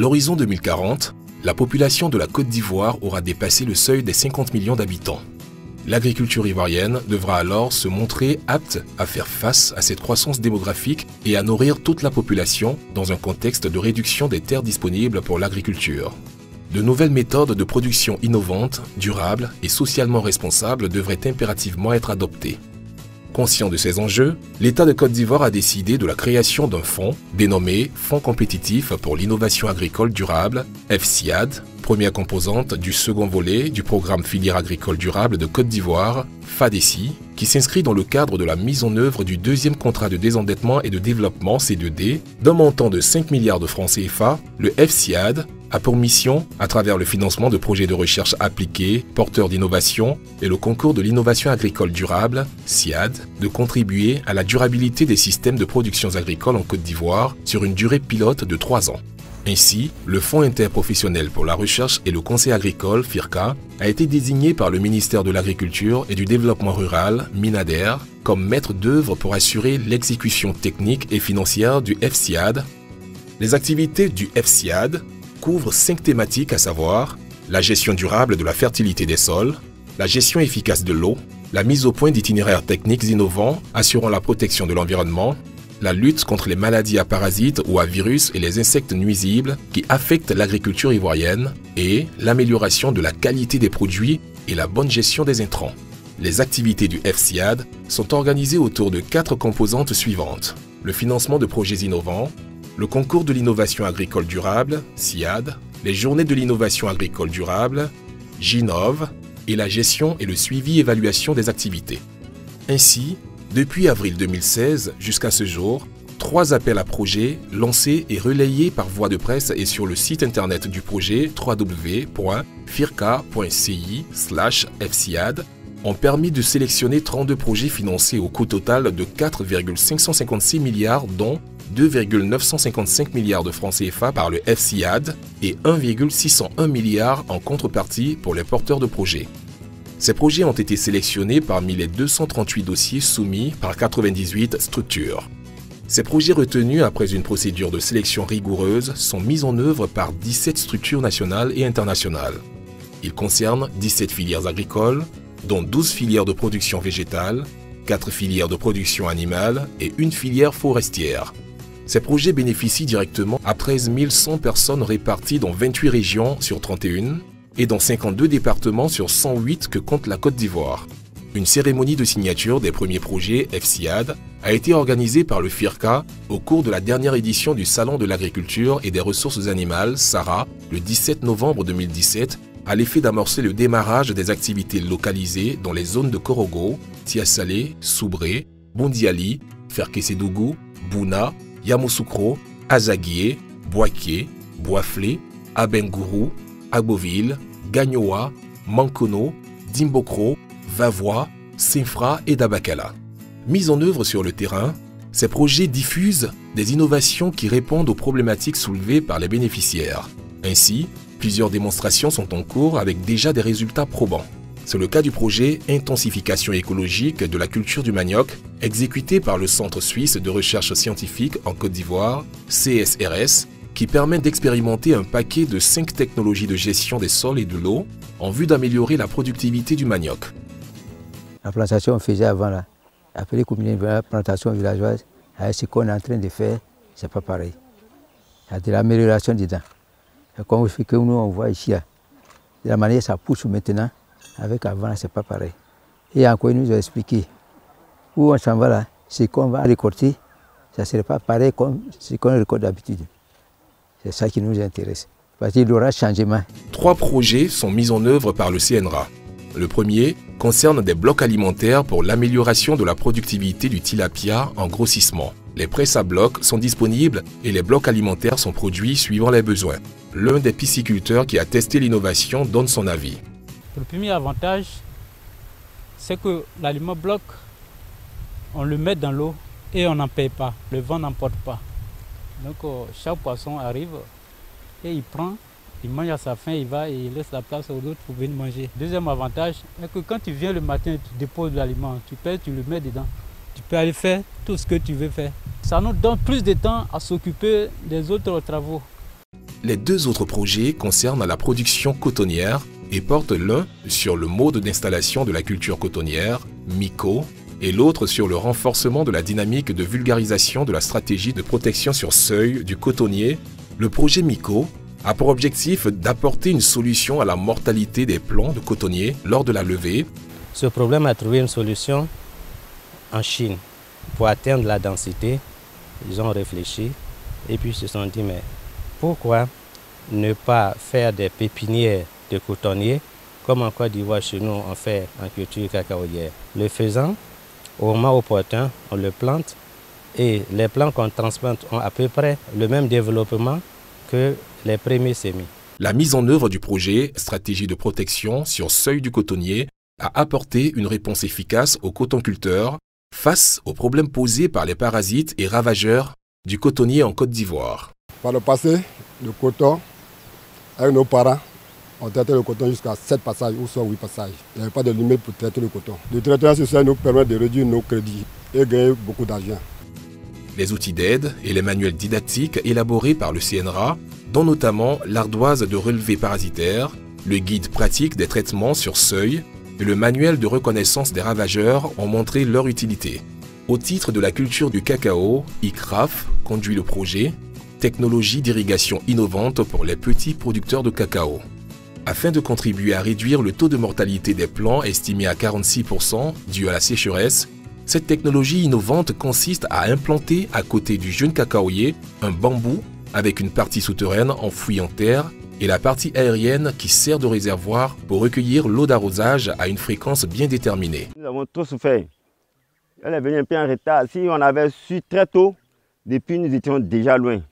l'horizon 2040, la population de la Côte d'Ivoire aura dépassé le seuil des 50 millions d'habitants. L'agriculture ivoirienne devra alors se montrer apte à faire face à cette croissance démographique et à nourrir toute la population dans un contexte de réduction des terres disponibles pour l'agriculture. De nouvelles méthodes de production innovantes, durables et socialement responsables devraient impérativement être adoptées. Conscient de ces enjeux, l'État de Côte d'Ivoire a décidé de la création d'un fonds dénommé Fonds compétitif pour l'innovation agricole durable, FCIAD, première composante du second volet du programme Filière agricole durable de Côte d'Ivoire, FADECI, qui s'inscrit dans le cadre de la mise en œuvre du deuxième contrat de désendettement et de développement C2D d'un montant de 5 milliards de francs CFA. Le FCIAD a pour mission, à travers le financement de projets de recherche appliqués, porteurs d'innovation et le concours de l'innovation agricole durable, SIAD, de contribuer à la durabilité des systèmes de production agricole en Côte d'Ivoire sur une durée pilote de 3 ans. Ainsi, le Fonds interprofessionnel pour la recherche et le conseil agricole, FIRCA, a été désigné par le ministère de l'Agriculture et du Développement rural, MINADER, comme maître d'œuvre pour assurer l'exécution technique et financière du FCIAD. Les activités du FCIAD couvrent 5 thématiques, à savoir la gestion durable de la fertilité des sols, la gestion efficace de l'eau, la mise au point d'itinéraires techniques innovants assurant la protection de l'environnement, la lutte contre les maladies à parasites ou à virus et les insectes nuisibles qui affectent l'agriculture ivoirienne et l'amélioration de la qualité des produits et la bonne gestion des intrants. Les activités du FCIAD sont organisées autour de 4 composantes suivantes: le financement de projets innovants, le concours de l'innovation agricole durable, SIAD, les journées de l'innovation agricole durable, JINOV, et la gestion et le suivi-évaluation des activités. Ainsi, depuis avril 2016 jusqu'à ce jour, 3 appels à projets lancés et relayés par voie de presse et sur le site internet du projet www.firca.ci/FCIAD ont permis de sélectionner 32 projets financés au coût total de 4,556 milliards dont 2,955 milliards de francs CFA par le FCIAD et 1,601 milliard en contrepartie pour les porteurs de projets. Ces projets ont été sélectionnés parmi les 238 dossiers soumis par 98 structures. Ces projets retenus après une procédure de sélection rigoureuse sont mis en œuvre par 17 structures nationales et internationales. Ils concernent 17 filières agricoles, dont 12 filières de production végétale, 4 filières de production animale et une filière forestière. Ces projets bénéficient directement à 13 100 personnes réparties dans 28 régions sur 31 et dans 52 départements sur 108 que compte la Côte d'Ivoire. Une cérémonie de signature des premiers projets FCIAD a été organisée par le FIRCA au cours de la dernière édition du Salon de l'agriculture et des ressources animales, SARA, le 17 novembre 2017, à l'effet d'amorcer le démarrage des activités localisées dans les zones de Korogo, Tiasalé, Soubré, Bondiali, Ferkesedougou, Bouna, Yamoussoukro, Azaguié, Boaké, Boaflé, Abengourou, Agboville, Gagnoa, Mankono, Dimbokro, Vavois, Sinfra et Dabakala. Mis en œuvre sur le terrain, ces projets diffusent des innovations qui répondent aux problématiques soulevées par les bénéficiaires. Ainsi, plusieurs démonstrations sont en cours avec déjà des résultats probants. C'est le cas du projet Intensification écologique de la culture du manioc, exécuté par le Centre suisse de recherche scientifique en Côte d'Ivoire, CSRS, qui permet d'expérimenter un paquet de 5 technologies de gestion des sols et de l'eau en vue d'améliorer la productivité du manioc. La plantation on faisait avant là, après la plantation villageoise, avec ce qu'on est en train de faire, c'est pas pareil. Il y a de l'amélioration dedans. Et comme nous on voit ici, là, de la manière ça pousse maintenant, avec avant c'est pas pareil. Et encore il nous a expliqué où on s'en va là, ce qu'on va récolter, ça ne serait pas pareil comme ce qu'on récolte d'habitude. C'est ça qui nous intéresse, parce qu'il y aura changement. 3 projets sont mis en œuvre par le CNRA. Le premier concerne des blocs alimentaires pour l'amélioration de la productivité du tilapia en grossissement. Les presses à blocs sont disponibles et les blocs alimentaires sont produits suivant les besoins. L'un des pisciculteurs qui a testé l'innovation donne son avis. Le premier avantage, c'est que l'aliment bloc, on le met dans l'eau et on n'en paye pas. Le vent n'emporte pas. Donc chaque poisson arrive et il prend, il mange à sa faim, il va et il laisse la place aux autres pour venir manger. Deuxième avantage, c'est que quand tu viens le matin, tu déposes l'aliment, tu pèses, tu le mets dedans. Tu peux aller faire tout ce que tu veux faire. Ça nous donne plus de temps à s'occuper des autres travaux. Les deux autres projets concernent la production cotonnière et portent l'un sur le mode d'installation de la culture cotonnière, MICO, et l'autre sur le renforcement de la dynamique de vulgarisation de la stratégie de protection sur seuil du cotonnier. Le projet MICO a pour objectif d'apporter une solution à la mortalité des plants de cotonnier lors de la levée. Ce problème a trouvé une solution en Chine. Pour atteindre la densité, ils ont réfléchi et puis se sont dit, mais pourquoi ne pas faire des pépinières de cotonniers comme en Côte d'Ivoire chez nous on fait en culture cacaoyère. Le faisant, au moment opportun, on le plante et les plants qu'on transplante ont à peu près le même développement que les premiers semis. La mise en œuvre du projet Stratégie de protection sur seuil du cotonnier a apporté une réponse efficace aux cotonculteurs face aux problèmes posés par les parasites et ravageurs du cotonnier en Côte d'Ivoire. Par le passé, le coton, avec nos parents, on traitait le coton jusqu'à 7 passages ou soit 8 passages. Il n'y avait pas de limite pour traiter le coton. Le traitement sur ça nous permet de réduire nos crédits et gagner beaucoup d'argent. Les outils d'aide et les manuels didactiques élaborés par le CNRA, dont notamment l'ardoise de relevé parasitaire, le guide pratique des traitements sur seuil et le manuel de reconnaissance des ravageurs ont montré leur utilité. Au titre de la culture du cacao, ICRAF conduit le projet Technologie d'irrigation innovante pour les petits producteurs de cacao. Afin de contribuer à réduire le taux de mortalité des plants estimé à 46% dû à la sécheresse, cette technologie innovante consiste à implanter à côté du jeune cacaoyer un bambou avec une partie souterraine enfouie en terre et la partie aérienne qui sert de réservoir pour recueillir l'eau d'arrosage à une fréquence bien déterminée. Nous avons trop souffert. Elle est venue un peu en retard. Si on avait su très tôt, depuis nous étions déjà loin.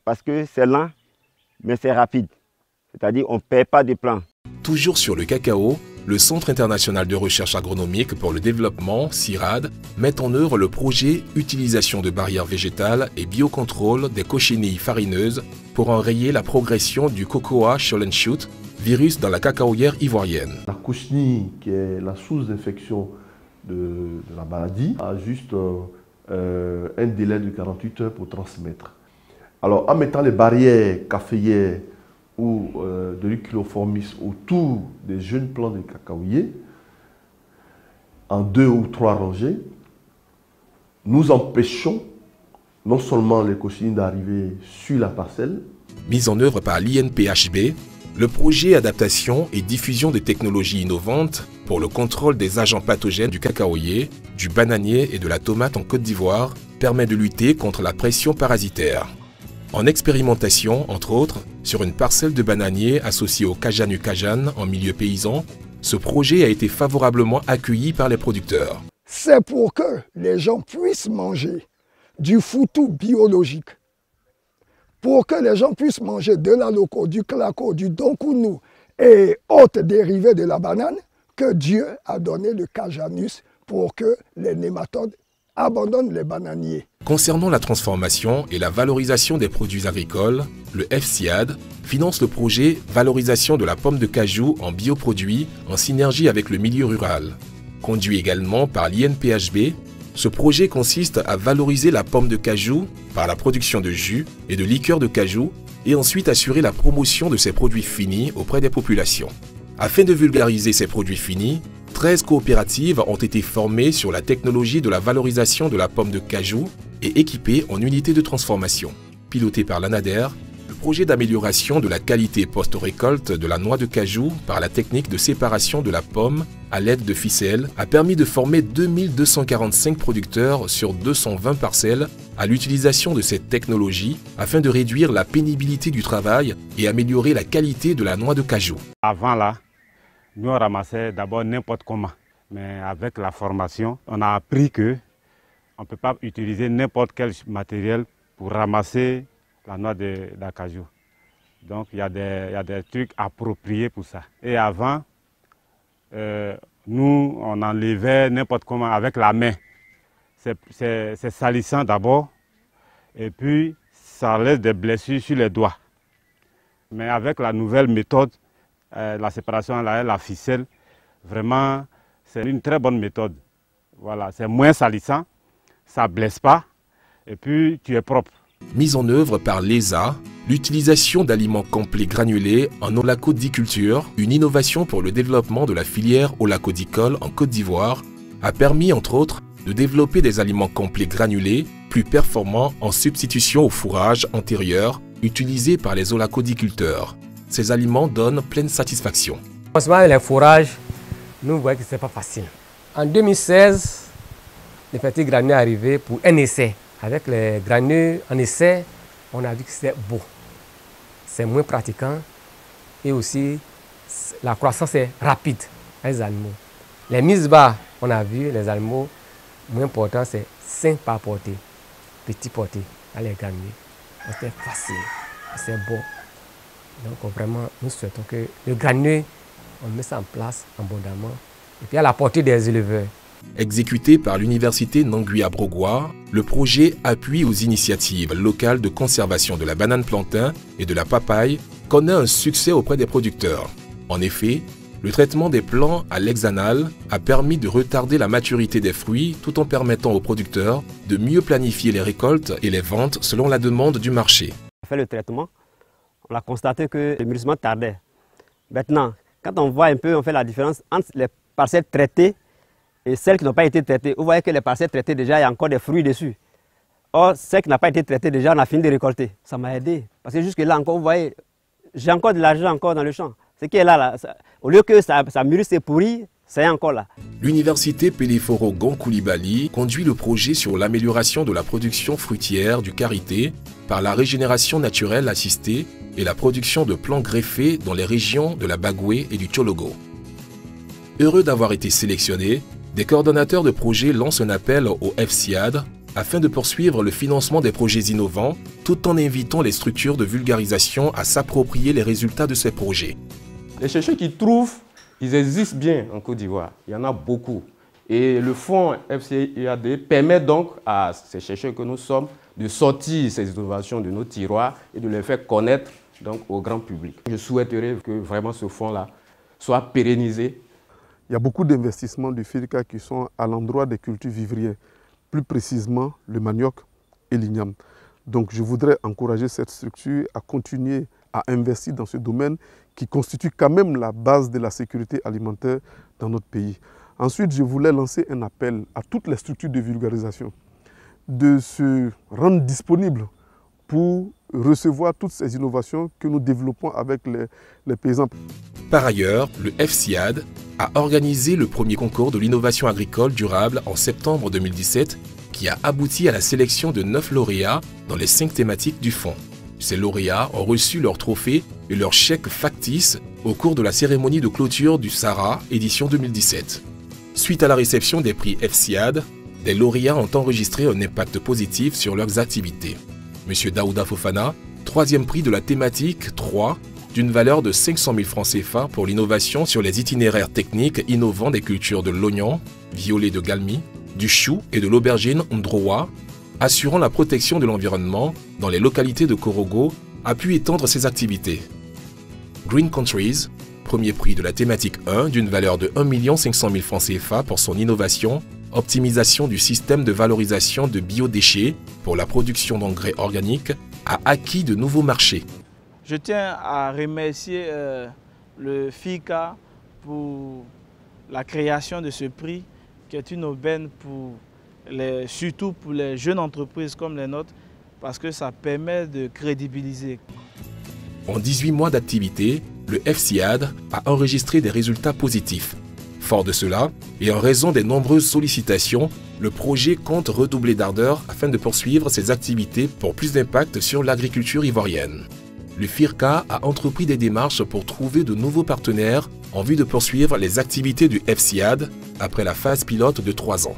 Parce que c'est lent, mais c'est rapide. C'est-à-dire qu'on ne perd pas de plants. Toujours sur le cacao, le Centre international de recherche agronomique pour le développement, CIRAD, met en œuvre le projet Utilisation de barrières végétales et biocontrôle des cochenilles farineuses pour enrayer la progression du Cocoa Shoot, virus dans la cacaoyère ivoirienne. La cochenille, qui est la source d'infection de la maladie, a juste un délai de 48 heures pour transmettre. Alors, en mettant les barrières caféières ou de l'Uculoformis autour des jeunes plants de cacaoyer, en 2 ou 3 rangées, nous empêchons non seulement les cochenilles d'arriver sur la parcelle. Mis en œuvre par l'INPHB, le projet Adaptation et diffusion des technologies innovantes pour le contrôle des agents pathogènes du cacaoyer, du bananier et de la tomate en Côte d'Ivoire permet de lutter contre la pression parasitaire. En expérimentation, entre autres, sur une parcelle de bananier associée au Kajanu-Kajan en milieu paysan, ce projet a été favorablement accueilli par les producteurs. C'est pour que les gens puissent manger du foutou biologique, pour que les gens puissent manger de la loco, du claco, du donkounou et autres dérivés de la banane, que Dieu a donné le Kajanus pour que les nématodes abandonnent les bananiers. Concernant la transformation et la valorisation des produits agricoles, le FCIAD finance le projet Valorisation de la pomme de cajou en bioproduits en synergie avec le milieu rural. Conduit également par l'INPHB, ce projet consiste à valoriser la pomme de cajou par la production de jus et de liqueurs de cajou et ensuite assurer la promotion de ces produits finis auprès des populations. Afin de vulgariser ces produits finis, 13 coopératives ont été formées sur la technologie de la valorisation de la pomme de cajou et équipées en unités de transformation. Piloté par l'ANADER, le projet d'amélioration de la qualité post-récolte de la noix de cajou par la technique de séparation de la pomme à l'aide de ficelles a permis de former 2245 producteurs sur 220 parcelles à l'utilisation de cette technologie afin de réduire la pénibilité du travail et améliorer la qualité de la noix de cajou. Avant là, nous on ramassait d'abord n'importe comment, mais avec la formation, on a appris que on ne peut pas utiliser n'importe quel matériel pour ramasser la noix d'acajou. Donc il y a des trucs appropriés pour ça. Et avant, nous on enlevait n'importe comment avec la main. C'est salissant d'abord, et puis ça laisse des blessures sur les doigts. Mais avec la nouvelle méthode, la séparation à la ficelle, vraiment c'est une très bonne méthode. Voilà, c'est moins salissant, ça ne blesse pas, et puis tu es propre. Mise en œuvre par l'ESA, l'utilisation d'aliments complets granulés en holacodiculture, une innovation pour le développement de la filière holacodicole en Côte d'Ivoire, a permis entre autres de développer des aliments complets granulés plus performants en substitution au fourrage antérieur utilisé par les holacodiculteurs. Ces aliments donnent pleine satisfaction. Franchement, les fourrages, nous voyons que ce n'est pas facile. En 2016, les petits granulés arrivaient pour un essai. Avec les granulés en essai, on a vu que c'est beau. C'est moins pratiquant et aussi la croissance est rapide avec les animaux. Les mises bas, on a vu les animaux moins importants, c'est 5 par portée, petit portée, dans les granulés. C'est facile, c'est beau. Donc vraiment, nous souhaitons que le granulé, on met ça en place abondamment et puis à la portée des éleveurs. Exécuté par l'université Nangui-Abrogwa, le projet appuie aux initiatives locales de conservation de la banane plantain et de la papaye, connaît un succès auprès des producteurs. En effet, le traitement des plants à l'hexanal a permis de retarder la maturité des fruits tout en permettant aux producteurs de mieux planifier les récoltes et les ventes selon la demande du marché. On a fait le traitement, on a constaté que le mûrissement tardait. Maintenant, quand on voit un peu, on fait la différence entre les parcelles traitées et celles qui n'ont pas été traitées. Vous voyez que les parcelles traitées, déjà, il y a encore des fruits dessus. Or, celles qui n'ont pas été traitées, déjà, on a fini de récolter. Ça m'a aidé. Parce que jusque là encore, vous voyez, j'ai encore de l'argent encore dans le champ. Ce qui est là, au lieu que ça mûrisse et pourrit, c'est encore là. L'université Peleforo Gon Coulibaly conduit le projet sur l'amélioration de la production fruitière du karité par la régénération naturelle assistée et la production de plants greffés dans les régions de la Bagoué et du Tchologo. Heureux d'avoir été sélectionnés, des coordonnateurs de projets lancent un appel au FCIAD afin de poursuivre le financement des projets innovants tout en invitant les structures de vulgarisation à s'approprier les résultats de ces projets. Les chercheurs qui trouvent, ils existent bien en Côte d'Ivoire. Il y en a beaucoup. Et le fonds FCIAD permet donc à ces chercheurs que nous sommes de sortir ces innovations de nos tiroirs et de les faire connaître donc, au grand public. Je souhaiterais que vraiment ce fonds-là soit pérennisé. Il y a beaucoup d'investissements du FIRCA qui sont à l'endroit des cultures vivrières, plus précisément le manioc et l'igname. Donc je voudrais encourager cette structure à continuer à investir dans ce domaine qui constitue quand même la base de la sécurité alimentaire dans notre pays. Ensuite, je voulais lancer un appel à toutes les structures de vulgarisation de se rendre disponibles pour recevoir toutes ces innovations que nous développons avec les paysans. Par ailleurs, le FCIAD a organisé le premier concours de l'innovation agricole durable en septembre 2017 qui a abouti à la sélection de 9 lauréats dans les 5 thématiques du fonds. Ces lauréats ont reçu leur trophée et leur chèque factice au cours de la cérémonie de clôture du SARA édition 2017. Suite à la réception des prix FCIAD, des lauréats ont enregistré un impact positif sur leurs activités. M. Daouda Fofana, 3e prix de la thématique 3, d'une valeur de 500 000 francs CFA pour l'innovation sur les itinéraires techniques innovants des cultures de l'oignon, violet de Galmi, du chou et de l'aubergine Ndrowa, assurant la protection de l'environnement dans les localités de Korogo, a pu étendre ses activités. Green Countries, 1er prix de la thématique 1 d'une valeur de 1 500 000 francs CFA pour son innovation, optimisation du système de valorisation de biodéchets pour la production d'engrais organiques, a acquis de nouveaux marchés. Je tiens à remercier le FIRCA pour la création de ce prix qui est une aubaine surtout pour les jeunes entreprises comme les nôtres parce que ça permet de crédibiliser. En 18 mois d'activité, le FCIAD a enregistré des résultats positifs. Fort de cela, et en raison des nombreuses sollicitations, le projet compte redoubler d'ardeur afin de poursuivre ses activités pour plus d'impact sur l'agriculture ivoirienne. Le FIRCA a entrepris des démarches pour trouver de nouveaux partenaires en vue de poursuivre les activités du FCIAD après la phase pilote de 3 ans.